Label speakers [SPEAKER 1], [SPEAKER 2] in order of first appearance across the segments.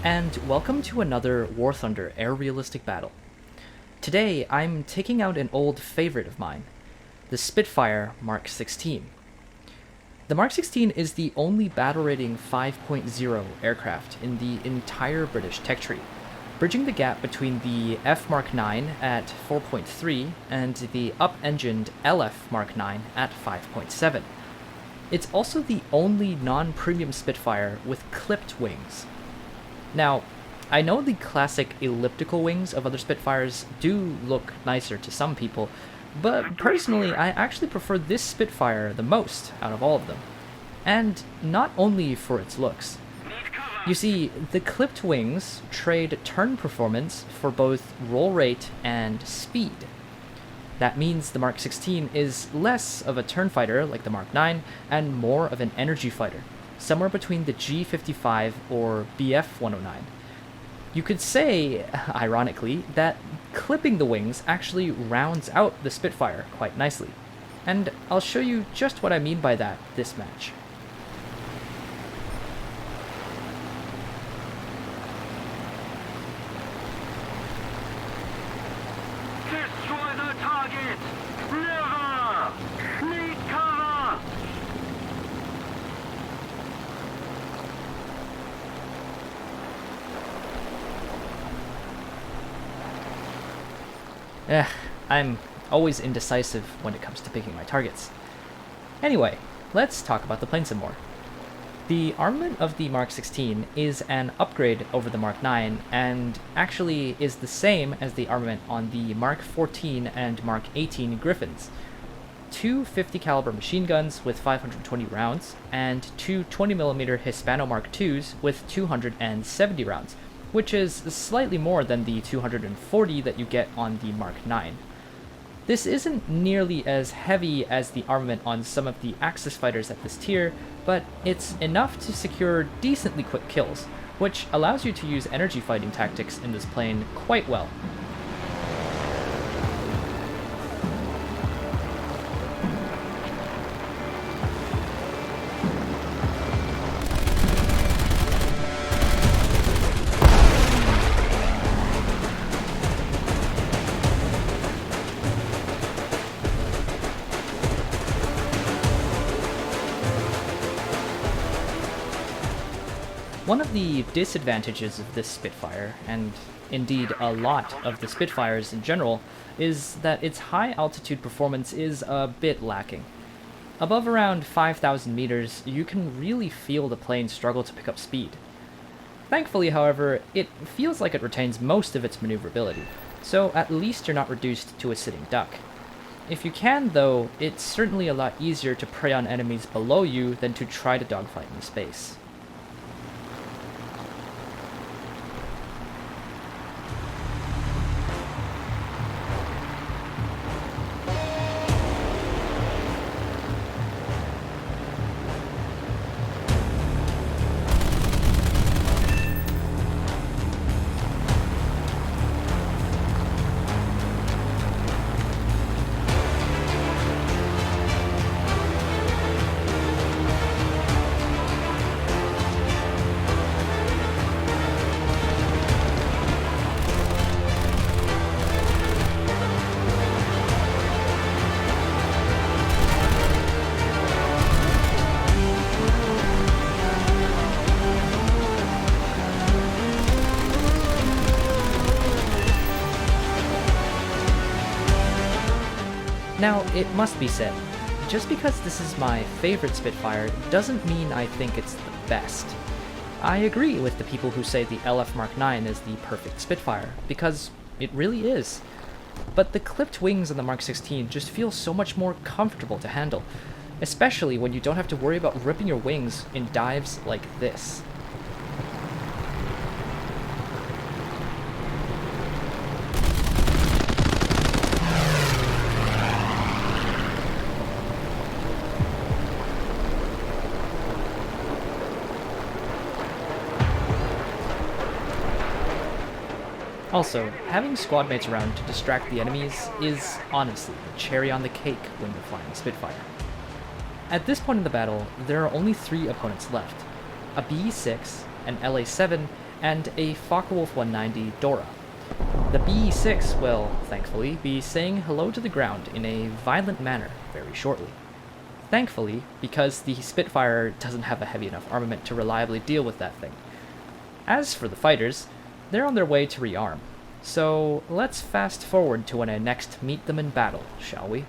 [SPEAKER 1] and welcome to another War Thunder air realistic battle. Today, I'm taking out an old favorite of mine, the Spitfire Mark 16. The Mark 16 is the only battle rating 5.0 aircraft in the entire British tech tree, bridging the gap between the F Mark 9 at 4.3 and the up-engined LF Mark 9 at 5.7. It's also the only non-premium Spitfire with clipped wings. Now, I know the classic elliptical wings of other Spitfires do look nicer to some people, but personally I actually prefer this Spitfire the most out of all of them. And not only for its looks. You see, the clipped wings trade turn performance for both roll rate and speed. That means the Mark 16 is less of a turn fighter like the Mark 9 and more of an energy fighter, somewhere between the G-55 or Bf.109. You could say, ironically, that clipping the wings actually rounds out the Spitfire quite nicely. And I'll show you just what I mean by that this match.
[SPEAKER 2] Destroy the target! Never! Need cover!
[SPEAKER 1] I'm always indecisive when it comes to picking my targets. Anyway, let's talk about the plane some more. The armament of the Mark 16 is an upgrade over the Mark 9 and actually is the same as the armament on the Mark 14 and Mark 18 Griffons. Two 50 caliber machine guns with 520 rounds and two 20mm Hispano Mark IIs with 270 rounds, which is slightly more than the 240 that you get on the Mark 9. This isn't nearly as heavy as the armament on some of the Axis fighters at this tier, but it's enough to secure decently quick kills, which allows you to use energy fighting tactics in this plane quite well. One of the disadvantages of this Spitfire, and indeed a lot of the Spitfires in general, is that its high altitude performance is a bit lacking. Above around 5,000 meters, you can really feel the plane struggle to pick up speed. Thankfully, however, it feels like it retains most of its maneuverability, so at least you're not reduced to a sitting duck. If you can, though, it's certainly a lot easier to prey on enemies below you than to try to dogfight in space. Now, it must be said, just because this is my favorite Spitfire doesn't mean I think it's the best. I agree with the people who say the LF Mark 9 is the perfect Spitfire, because it really is. But the clipped wings on the Mark 16 just feel so much more comfortable to handle, especially when you don't have to worry about ripping your wings in dives like this. Also, having squad mates around to distract the enemies is honestly the cherry on the cake when you're flying Spitfire. At this point in the battle, there are only 3 opponents left: a B-6, an LA-7, and a Focke-Wulf 190 Dora. The B-6 will, thankfully, be saying hello to the ground in a violent manner very shortly. Thankfully, because the Spitfire doesn't have a heavy enough armament to reliably deal with that thing. As for the fighters, they're on their way to rearm. So let's fast forward to when I next meet them in battle, shall we?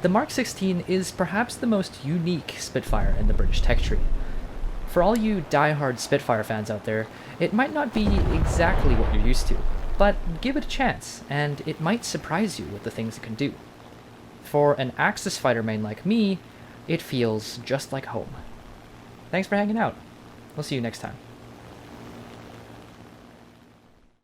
[SPEAKER 1] The Mark 16 is perhaps the most unique Spitfire in the British tech tree. For all you die-hard Spitfire fans out there, it might not be exactly what you're used to, but give it a chance, and it might surprise you with the things it can do. For an Axis fighter main like me, it feels just like home. Thanks for hanging out. We'll see you next time.